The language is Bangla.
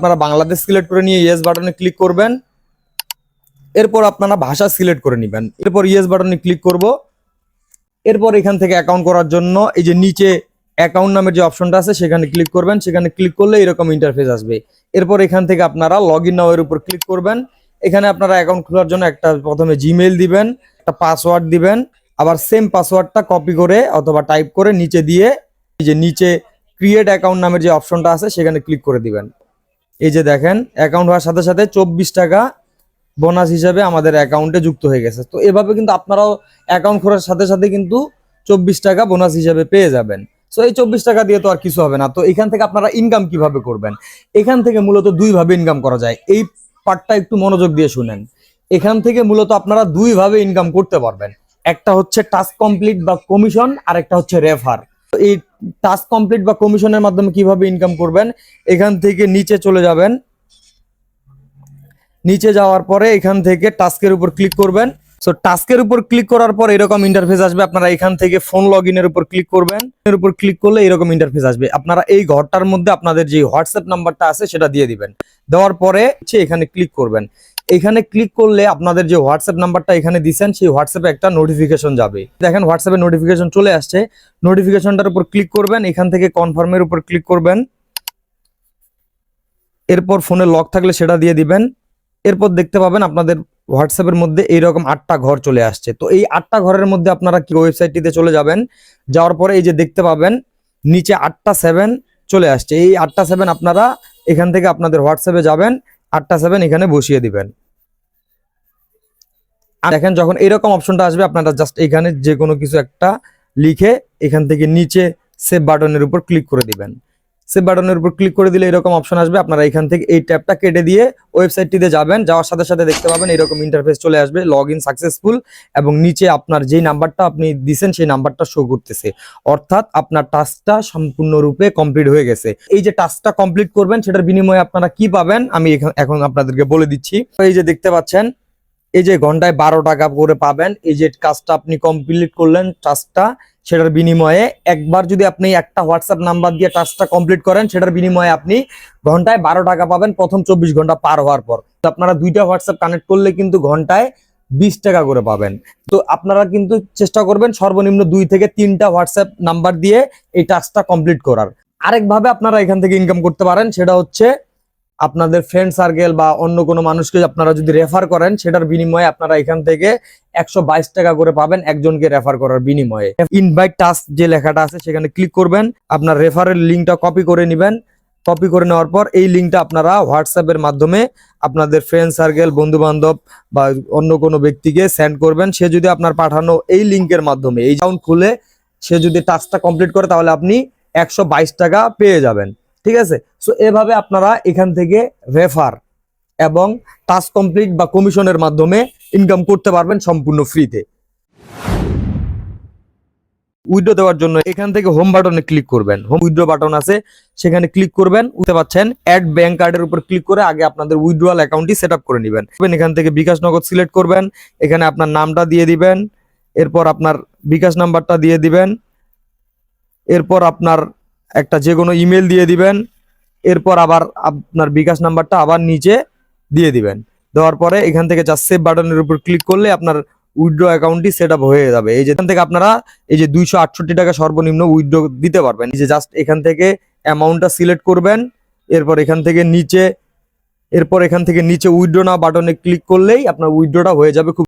আপনারা বাংলাদেশ সিলেক্ট করে নিয়ে ইয়েস বাটনে ক্লিক করবেন। এরপর আপনারা ভাষা সিলেক্ট করে নেবেন। এরপর ইয়েস বাটনে ক্লিক করব। এরপর এখান থেকে অ্যাকাউন্ট করার জন্য এই যে নিচে অ্যাকাউন্ট নামের যে অপশনটা আছে সেখানে ক্লিক করবেন। সেখানে ক্লিক করলে এরকম ইন্টারফেস আসবে। এরপর এখান থেকে আপনারা লগ ইন নাও এর উপর ক্লিক করবেন। এখানে আপনারা অ্যাকাউন্ট খোলার জন্য একটা প্রথমে জিমেইল দিবেন, একটা পাসওয়ার্ড দিবেন, আবার সেম পাসওয়ার্ডটা কপি করে অথবা টাইপ করে নিচে দিয়ে এই যে নিচে ক্রিয়েট অ্যাকাউন্ট নামের যে অপশনটা আছে সেখানে ক্লিক করে দিবেন। এই যে দেখেন অ্যাকাউন্ট হওয়ার সাথে সাথে 24 টাকা বোনাস হিসাবে আমাদের অ্যাকাউন্টে যুক্ত হয়ে গেছে। তো এভাবে কিন্তু আপনারাও অ্যাকাউন্ট খোলার সাথে সাথে কিন্তু 24 টাকা বোনাস হিসাবে পেয়ে যাবেন। সো এই 24 টাকা দিয়ে তো আর কিছু হবে না। তো এখান থেকে আপনারা ইনকাম কিভাবে করবেন? এখান থেকে মূলত দুইভাবে ইনকাম করা যায়। এই পার্টটা একটু মনোযোগ দিয়ে শুনেন। এখান থেকে মূলত আপনারা দুইভাবে ইনকাম করতে পারবেন। একটা হচ্ছে টাস্ক কমপ্লিট বা কমিশন, আর একটা হচ্ছে রেফার। তো এই টাস্ক কমপ্লিট বা কমিশনের মাধ্যমে কিভাবে ইনকাম করবেন? এখান থেকে নিচে চলে যাবেন। নিচে যাওয়ার পরে এখান থেকে টাস্কের উপর ক্লিক করবেন। সো টাস্কের উপর ক্লিক করার পর এরকম ইন্টারফেস আসবে। আপনারা এখান থেকে ফোন লগ ইনের উপর ক্লিক করবেন। এর উপর ক্লিক করলে এরকম ইন্টারফেস আসবে। আপনারা এই ঘরটার মধ্যে আপনাদের যে হোয়াটসঅ্যাপ নাম্বারটা আছে সেটা দিয়ে দিবেন। দেওয়ার পরে এখানে ক্লিক করবেন। এখানে ক্লিক করলে আপনাদের যে হোয়াটসঅ্যাপ নাম্বারটা এখানে দিবেন সেই হোয়াটসঅ্যাপে একটা নোটিফিকেশন যাবে। দেখেন হোয়াটসঅ্যাপে নোটিফিকেশন চলে আসছে। নোটিফিকেশনটার উপর ক্লিক করবেন। এখান থেকে কনফার্মের উপর ক্লিক করবেন। এরপর ফোনে লক থাকলে সেটা দিয়ে দিবেন। এরপর দেখতে পাবেন আপনাদের হোয়াটসঅ্যাপের মধ্যে এইরকম 8টা ঘর চলে আসছে। তো এই 8টা ঘরের মধ্যে আপনারা কি ওয়েবসাইটটিতে চলে যাবেন। যাওয়ার পরে এই যে দেখতে পাবেন নিচে 8টা 7 চলে আসছে। এই 8টা 7 আপনারা এখান থেকে আপনাদের হোয়াটসঅ্যাপে যাবেন, 8টা 7 এখানে বসিয়ে দিবেন। আর দেখেন যখন এরকম অপশনটা আসবে আপনারা জাস্ট এখানে যে কোনো কিছু একটা লিখে এখান থেকে নিচে সেভ বাটনের উপর ক্লিক করে দিবেন। সেভ বাটনের উপর ক্লিক করে দিলে এরকম অপশন আসবে। আপনারা এখান থেকে এই ট্যাবটা কেটে দিয়ে ওয়েবসাইটটিতে যাবেন। যাওয়ার সাথে সাথে দেখতে পাবেন এরকম ইন্টারফেস চলে আসবে, লগ ইন সাকসেসফুল, এবং নিচে আপনার যেই নাম্বারটা আপনি দিবেন সেই নাম্বারটা শো করতেছে। অর্থাৎ আপনার টাস্কটা সম্পূর্ণরূপে কমপ্লিট হয়ে গেছে। এই যে টাস্কটা কমপ্লিট করবেন সেটার বিনিময়ে আপনারা কি পাবেন আমি এখন আপনাদেরকে বলে দিচ্ছি। এই যে দেখতে পাচ্ছেন এই যে ঘন্টায় 12 টাকা করে পাবেন। এই যে কাজটা আপনি কমপ্লিট করলেন টাস্কটা, সেটার বিনিময়ে একবার যদি আপনি একটা হোয়াটসঅ্যাপ নাম্বার দিয়ে টাস্কটা কমপ্লিট করেন সেটার বিনিময়ে আপনি ঘন্টায় 12 টাকা পাবেন প্রথম 24 ঘন্টা পার হওয়ার পর। তো আপনারা দুইটা হোয়াটসঅ্যাপ কানেক্ট করলে কিন্তু ঘন্টায় 20 টাকা করে পাবেন। তো আপনারা কিন্তু চেষ্টা করবেন সর্বনিম্ন 2 থেকে 3টা হোয়াটসঅ্যাপ নাম্বার দিয়ে এই টাস্কটা কমপ্লিট করার। আরেকভাবে আপনারা এখান থেকে ইনকাম করতে পারেন, সেটা হচ্ছে আপনাদের ফ্রেন্ড সার্কেল বা অন্য কোনো মানুষকে আপনারা যদি রেফার করেন সেটার বিনিময়ে আপনারা এখান থেকে 122 টাকা করে পাবেন একজনকে রেফার করার বিনিময়ে। ইনভাইট টাস্ক যে লেখাটা আছে সেখানে ক্লিক করবেন। আপনার রেফারের লিঙ্কটা কপি করে নেবেন। কপি করে নেওয়ার পর এই লিঙ্কটা আপনারা হোয়াটসঅ্যাপের মাধ্যমে আপনাদের ফ্রেন্ড সার্কেল, বন্ধু বান্ধব বা অন্য কোনো ব্যক্তিকে সেন্ড করবেন। সে যদি আপনার পাঠানো এই লিঙ্কের মাধ্যমে এই অ্যাকাউন্ট খুলে সে যদি টাস্কটা কমপ্লিট করে তাহলে আপনি 122 টাকা পেয়ে যাবেন। ঠিক আছে। সো এভাবে আপনারা এখান থেকে রেফার এবং টাস্ক কমপ্লিট বা কমিশনের মাধ্যমে ইনকাম করতে পারবেন সম্পূর্ণ ফ্রিতে। উইথড্র দেওয়ার জন্য এখান থেকে হোম বাটনে ক্লিক করবেন। হোম উইথড্র বাটন আছে সেখানে ক্লিক করবেন। বুঝতে পাচ্ছেন অ্যাড ব্যাংক কার্ডের উপর ক্লিক করে আগে আপনাদের উইথড্রয়াল অ্যাকাউন্টটি সেট আপ করে নেবেন। এখান থেকে বিকাশ নগদ সিলেক্ট করবেন। এখানে আপনার নামটা দিয়ে দিবেন। এরপর আপনার বিকাশ নাম্বারটা দিয়ে দিবেন। এরপর আপনার একটা যে কোনো ইমেল দিয়ে দিবেন। এরপর আবার আপনার বিকাশ নাম্বারটা আবার নিচে দিয়ে দিবেন। দেওয়ার পরে এখান থেকে জাস্ট সেভ বাটনের উপর ক্লিক করলে আপনার উইথড্র অ্যাকাউন্টটি সেট আপ হয়ে যাবে। এই যে এখান থেকে আপনারা এই যে 268 টাকা সর্বনিম্ন উইথড্র দিতে পারবেন। এই যে জাস্ট এখান থেকে অ্যামাউন্টটা সিলেক্ট করবেন। এরপর এখান থেকে নিচে উইথড্র নাও বাটনে ক্লিক করলেই আপনার উইথড্রটা হয়ে যাবে খুব